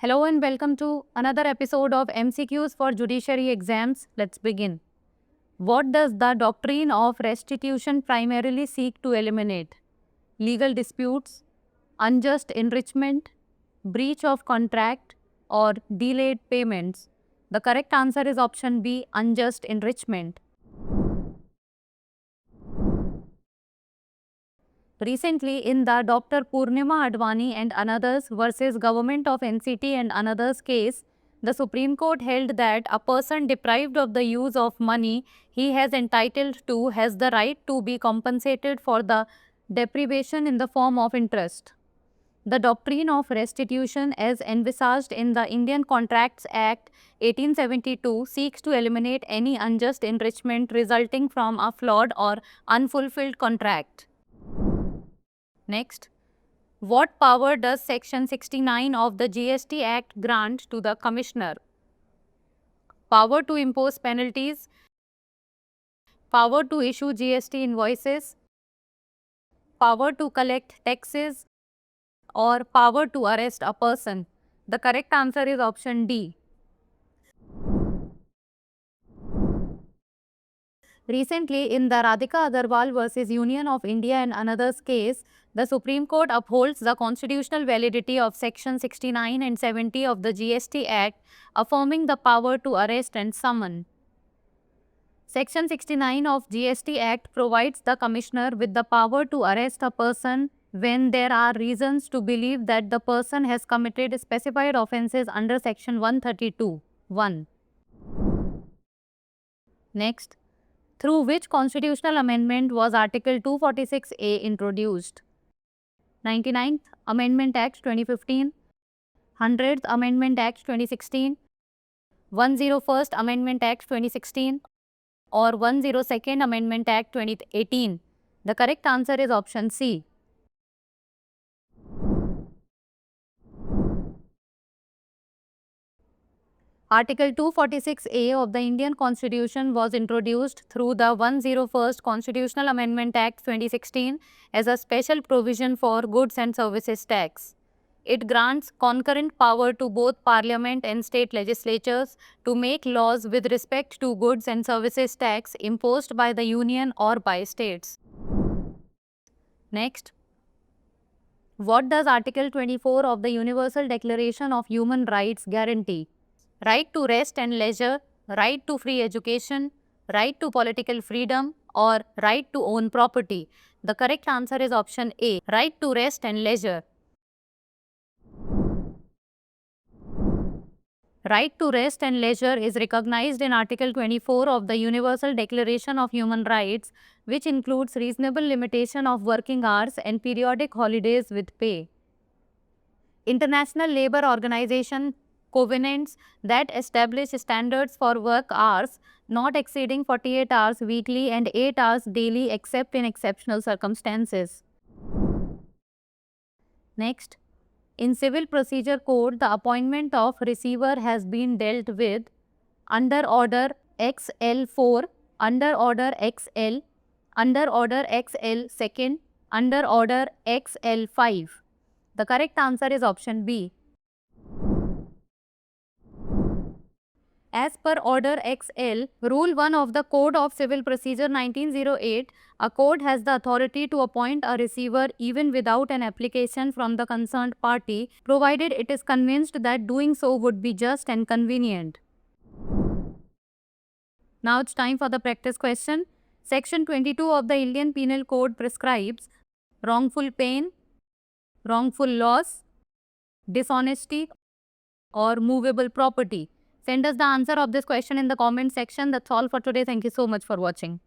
Hello and welcome to another episode of MCQs for Judiciary Exams. Let's begin. What does the doctrine of restitution primarily seek to eliminate? Legal disputes, unjust enrichment, breach of contract, or delayed payments? The correct answer is option B, unjust enrichment. Recently, in the Dr. Purnima Advani and Others versus Government of NCT and Others case, the Supreme Court held that a person deprived of the use of money he has entitled to has the right to be compensated for the deprivation in the form of interest. The doctrine of restitution as envisaged in the Indian Contracts Act 1872 seeks to eliminate any unjust enrichment resulting from a flawed or unfulfilled contract. Next, what power does Section 69 of the GST Act grant to the Commissioner? Power to impose penalties, power to issue GST invoices, power to collect taxes, or power to arrest a person? The correct answer is option D. Recently, in the Radhika Agarwal versus Union of India and Others case, the Supreme Court upholds the constitutional validity of Section 69 and 70 of the GST Act, affirming the power to arrest and summon. Section 69 of GST Act provides the Commissioner with the power to arrest a person when there are reasons to believe that the person has committed specified offences under Section 132(1). Next, through which constitutional amendment was Article 246A introduced? 99th Amendment Act 2015, 100th Amendment Act 2016, 101st Amendment Act 2016, or 102nd Amendment Act 2018? The correct answer is option C. Article 246A of the Indian Constitution was introduced through the 101st Constitutional Amendment Act 2016 as a special provision for goods and services tax. It grants concurrent power to both Parliament and state legislatures to make laws with respect to goods and services tax imposed by the Union or by states. Next, what does Article 24 of the Universal Declaration of Human Rights guarantee? Right to rest and leisure, right to free education, right to political freedom, or right to own property? The correct answer is option A, right to rest and leisure. Right to rest and leisure is recognized in Article 24 of the Universal Declaration of Human Rights, which includes reasonable limitation of working hours and periodic holidays with pay. International Labour Organization covenants that establish standards for work hours not exceeding 48 hours weekly and 8 hours daily except in exceptional circumstances. Next, in Civil Procedure Code, the appointment of receiver has been dealt with under Order XL4, under Order XL, under Order XL second, under Order XL5. The correct answer is option B. As per Order XL, Rule 1 of the Code of Civil Procedure 1908, a court has the authority to appoint a receiver even without an application from the concerned party, provided it is convinced that doing so would be just and convenient. Now it's time for the practice question. Section 22 of the Indian Penal Code prescribes wrongful pain, wrongful loss, dishonesty, or movable property. Send us the answer of this question in the comment section. That's all for today. Thank you so much for watching.